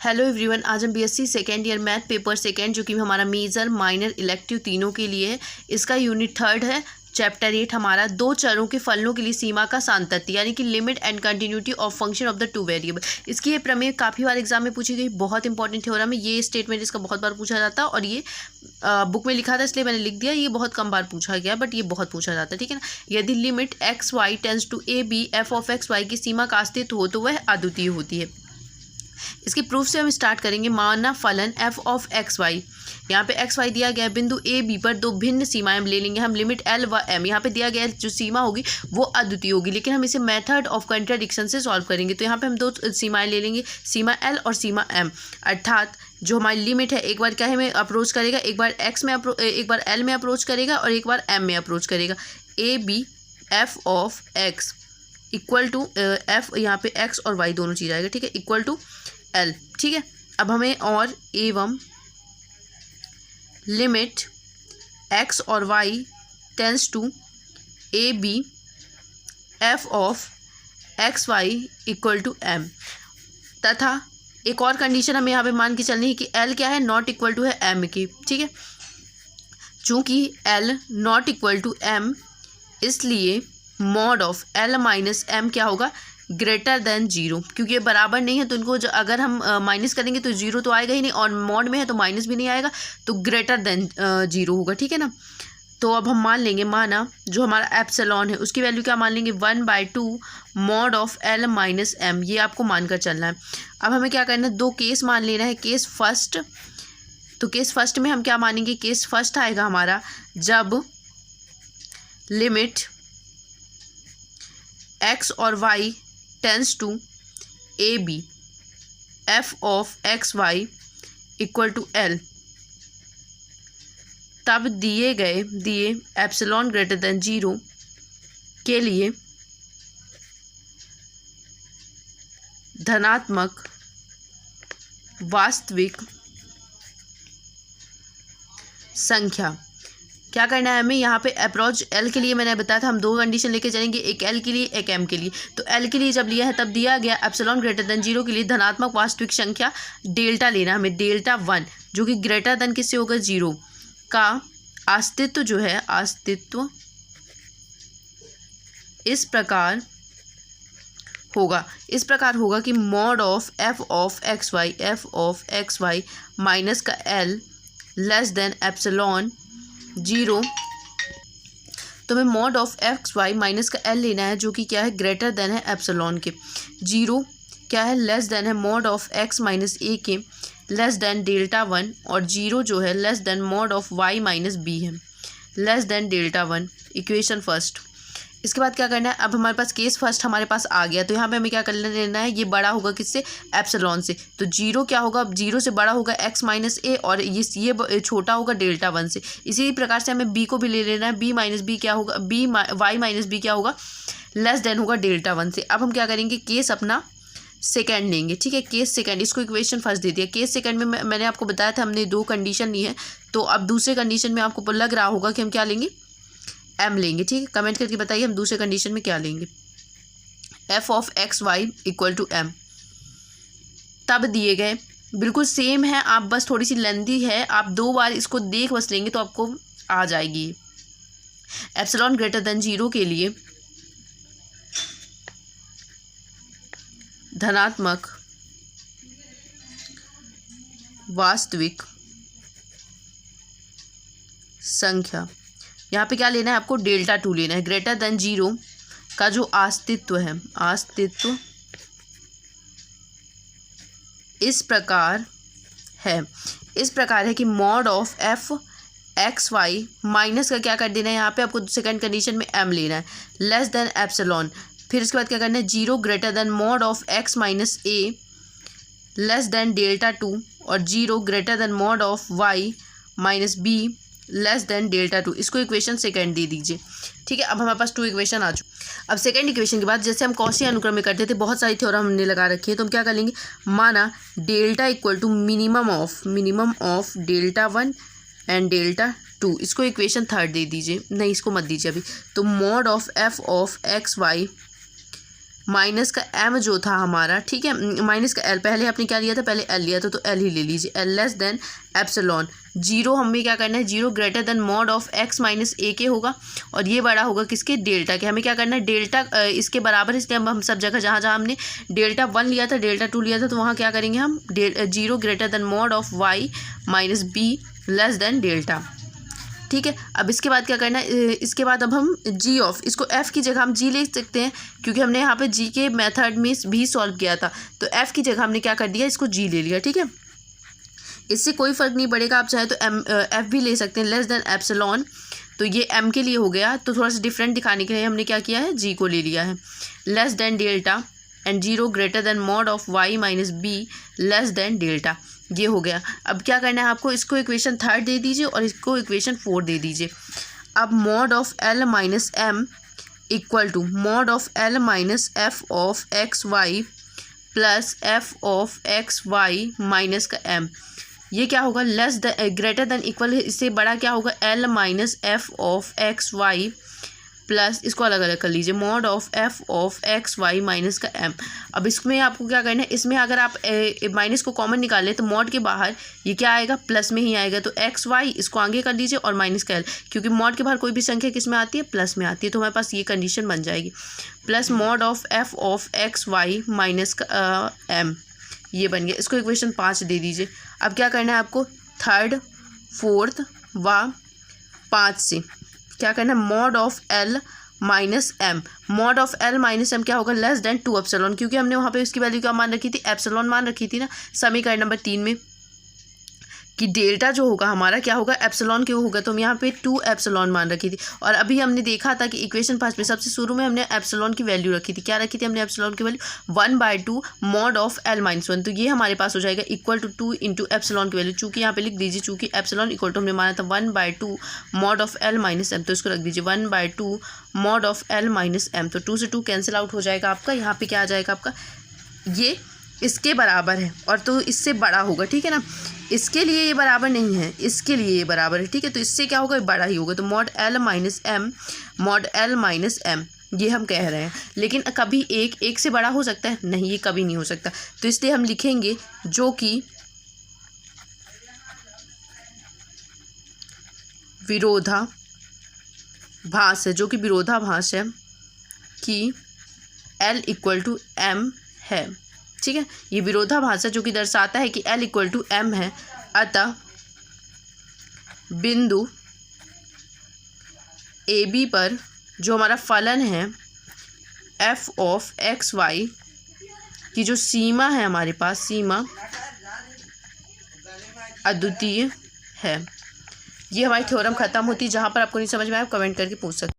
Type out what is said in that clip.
Hello everyone, आज हम BSc second year math paper second जो कि हमारा मेजर माइनर इलेक्टिव तीनों के लिए है, इसका यूनिट थर्ड है। चैप्टर 8 हमारा दो चरों के फलनों के लिए सीमा का सांतत्य यानी कि limit and continuity of function of the two variable. इसकी ये प्रमेय काफ़ी बार एग्जाम में पूछी गई, बहुत इंपॉर्टेंट थ्योरम है। ये स्टेटमेंट इसका बहुत बार पूछा जाता है और ये बुक में लिखा था इसलिए मैंने लिख दिया। ये बहुत कम बार पूछा गया बट ये बहुत पूछा जाता है, ठीक है ना। यदि limit X Y tends to A B F of X Y की सीमा का अस्तित्व हो तो वह अद्वितीय होती है। इसके प्रूफ से हम स्टार्ट करेंगे। माना फलन f ऑफ एक्स वाई, यहाँ पे एक्स वाई दिया गया है, बिंदु ए बी पर दो भिन्न सीमाएं ले लेंगे हम। लिमिट एल व एम, यहाँ पे दिया गया है जो सीमा होगी वो अद्वितीय होगी, लेकिन हम इसे मेथड ऑफ कंट्राडिक्शन से सॉल्व करेंगे। तो यहाँ पे हम दो सीमाएं ले लेंगे, सीमा एल और सीमा एम। अर्थात जो हमारी लिमिट है एक बार क्या है में अप्रोच करेगा, एक बार एक्स में एक बार एल में अप्रोच करेगा और एक बार एम में अप्रोच करेगा। A B F of X equal to F, यहाँ पे एक्स और वाई दोनों चीज़ आएगा, ठीक है, इक्वल टू एल, ठीक है। अब हमें और एवं लिमिट एक्स और Y tends to A B F of X Y equal to M, तथा एक और कंडीशन हमें यहाँ पे मान के चलनी है कि एल क्या है, नॉट इक्वल टू है एम की, ठीक है। चूँकि L not equal to M, इसलिए mod of L minus M क्या होगा, ग्रेटर देन जीरो। क्योंकि ये बराबर नहीं है तो इनको अगर हम माइनस करेंगे तो जीरो तो आएगा ही नहीं, और मॉड में है तो माइनस भी नहीं आएगा, तो ग्रेटर देन जीरो होगा, ठीक है ना। तो अब हम मान लेंगे, माना जो हमारा एप्सिलॉन है उसकी वैल्यू क्या मान लेंगे, 1/2 mod of L minus M. ये आपको मानकर चलना है। अब हमें क्या करना है, दो केस मान लेना है। केस फर्स्ट, तो केस फर्स्ट में हम क्या मानेंगे, केस फर्स्ट आएगा हमारा जब लिमिट एक्स और Y tends to A B F of X Y equal to L, तब दिए एप्सिलॉन ग्रेटर देन जीरो के लिए धनात्मक वास्तविक संख्या। क्या करना है हमें यहाँ पे अप्रोच एल के लिए मैंने बताया था हम दो कंडीशन लेके चलेंगे, एक एल के लिए एक एम के लिए। तो एल के लिए जब लिया है तब दिया गया एप्सिलॉन ग्रेटर देन जीरो के लिए धनात्मक वास्तविक संख्या डेल्टा लेना हमें, डेल्टा 1 जो कि ग्रेटर देन किससे होगा, जीरो का अस्तित्व जो है, अस्तित्व इस प्रकार होगा कि mod of F of X Y minus का L less than epsilon zero. तो हमें mod of X Y minus का एल लेना है जो कि क्या है, ग्रेटर देन है एप्सिलॉन के। जीरो क्या है, लेस देन है mod of X minus A के, लेस देन डेल्टा 1, और जीरो जो है less than mod of Y minus B है, less than delta 1। Equation first. इसके बाद क्या करना है, अब हमारे पास केस फर्स्ट हमारे पास आ गया, तो यहाँ पे हमें क्या कर लेना है, ये बड़ा होगा किससे, एप्सिलॉन से। तो जीरो क्या होगा, जीरो से बड़ा होगा एक्स माइनस ए, और ये छोटा होगा डेल्टा 1 से। इसी प्रकार से हमें बी को भी ले लेना है, बी माइनस बी क्या होगा, वाई माइनस बी क्या होगा, लेस देन होगा डेल्टा 1 से। अब हम क्या करेंगे, केस अपना सेकेंड लेंगे, ठीक है, केस सेकेंड। इसको इक्वेशन फर्स्ट दे दिया। केस सेकेंड में मैंने आपको बताया था हमने दो कंडीशन ली है, तो अब दूसरे कंडीशन में आपको लग रहा होगा कि हम क्या लेंगे, एम लेंगे, ठीक है। कमेंट करके बताइए हम दूसरे कंडीशन में क्या लेंगे। F of X Y equal to M, तब दिए गए बिल्कुल सेम है, आप बस थोड़ी सी लेंदी है, आप दो बार इसको देख बस लेंगे तो आपको आ जाएगी। एप्सिलॉन ग्रेटर देन जीरो के लिए धनात्मक वास्तविक संख्या, यहाँ पे क्या लेना है आपको, डेल्टा 2 लेना है। ग्रेटर देन जीरो का जो अस्तित्व है, अस्तित्व इस प्रकार है कि mod of F X Y minus का क्या कर देना है, यहाँ पे आपको सेकंड कंडीशन में एम लेना है, लेस देन एप्सिलॉन। फिर इसके बाद क्या करना है, zero greater than mod of X minus A less than delta 2, और zero greater than mod of Y minus B less than delta 2। इसको इक्वेशन सेकंड दे दीजिए, ठीक है। अब हमारे पास 2 इक्वेशन आ चुकी। अब सेकंड इक्वेशन के बाद जैसे हम कौशी अनुक्रम में करते थे, बहुत सारी थ्योरम हमने लगा रखी है, तो हम क्या कर लेंगे, माना delta equal to minimum of delta 1 and delta 2। इसको इक्वेशन थर्ड दे दीजिए, नहीं इसको मत दीजिए अभी। तो mod of F of X Y minus का m जो था हमारा, ठीक है, माइनस का l, पहले आपने क्या लिया था, पहले l लिया था तो l ही ले लीजिए, l less than epsilon zero, हमें क्या करना है, zero greater than mod of x minus A के होगा, और ये बड़ा होगा किसके, डेल्टा के। हमें क्या करना है, डेल्टा इसके बराबर, इसलिए हम सब जगह जहाँ जहाँ हमने डेल्टा 1 लिया था, डेल्टा 2 लिया था, तो वहाँ क्या करेंगे हम, zero greater than mod of y minus B less than delta, ठीक है। अब इसके बाद क्या करना है, इसके बाद अब हम g ऑफ, इसको f की जगह हम g ले सकते हैं, क्योंकि हमने यहाँ पे g के मेथड में भी सॉल्व किया था, तो f की जगह हमने क्या कर दिया, इसको g ले लिया, ठीक है। इससे कोई फ़र्क नहीं पड़ेगा, आप चाहे तो f भी ले सकते हैं, लेस देन एप्सिलॉन, तो ये m के लिए हो गया, तो थोड़ा सा डिफरेंट दिखाने के लिए हमने क्या किया है, g को ले लिया है, less than delta and zero greater than mod of y minus B less than delta, ये हो गया। अब क्या करना है आपको, इसको इक्वेशन 3 दे दीजिए और इसको इक्वेशन 4 दे दीजिए। अब mod of l minus m equal to mod of l minus f of X Y plus f of X Y minus का m, ये क्या होगा, लेस ग्रेटर देन इक्वल, इससे बड़ा क्या होगा, l minus f of X Y plus, इसको अलग अलग कर लीजिए, mod of f of X Y minus का m। अब इसमें आपको क्या करना है, इसमें अगर आप माइनस को कॉमन निकाल लें तो मॉड के बाहर ये क्या आएगा, प्लस में ही आएगा, तो एक्स वाई इसको आगे कर लीजिए और माइनस का l, क्योंकि मॉड के बाहर कोई भी संख्या किस में आती है, प्लस में आती है, तो हमारे पास ये कंडीशन बन जाएगी, plus mod of f of X Y minus का m, ये बन गया। इसको इक्वेशन 5 दे दीजिए। अब क्या करना है आपको, 3rd 4th व 5 से क्या करना है, mod of l minus m, mod of l minus m क्या होगा, लेस देन 2 एप्सिलॉन, क्योंकि हमने वहाँ पे उसकी वैल्यू क्या मान रखी थी, एप्सिलॉन मान रखी थी ना, समीकरण नंबर 3 में, कि डेल्टा जो होगा हमारा क्या होगा, एप्सिलॉन क्यों होगा, तो हम यहाँ पे 2 एप्सिलॉन मान रखी थी। और अभी हमने देखा था कि इक्वेशन 5 में सबसे शुरू में हमने एप्सिलॉन की वैल्यू रखी थी, क्या रखी थी हमने, एप्सिलॉन की value 1/2 mod of l minus 1, तो ये हमारे पास हो जाएगा इक्वल टू 2 इंटू एप्सिलॉन की वैल्यू, चूँकि यहाँ पे लिख दीजिए, चूँकि एप्सिलॉन इक्वल टू हमने माना था 1/2 mod of l minus m, तो इसको रख दीजिए 1/2 mod of l minus m, तो 2 से 2 कैंसिल आउट हो जाएगा आपका, यहाँ पे क्या आ जाएगा आपका, ये इसके बराबर है और तो इससे बड़ा होगा, ठीक है ना, इसके लिए ये बराबर नहीं है, इसके लिए ये बराबर है, ठीक है, तो इससे क्या होगा, बड़ा ही होगा, तो mod l minus m, mod l minus m, ये हम कह रहे हैं। लेकिन कभी एक से बड़ा हो सकता है, नहीं, ये कभी नहीं हो सकता, तो इसलिए हम लिखेंगे जो कि विरोधाभास है, जो कि विरोधाभास है कि l इक्वल टू m है, ठीक है, ये विरोधाभास है जो कि दर्शाता है कि l इक्वल टू m है, अतः बिंदु ए बी पर जो हमारा फलन है f ऑफ एक्स वाई की जो सीमा है हमारे पास, सीमा अद्वितीय है। ये हमारी थ्योरम खत्म होती है। जहाँ पर आपको नहीं समझ में आए आप कमेंट करके पूछ सकते हैं।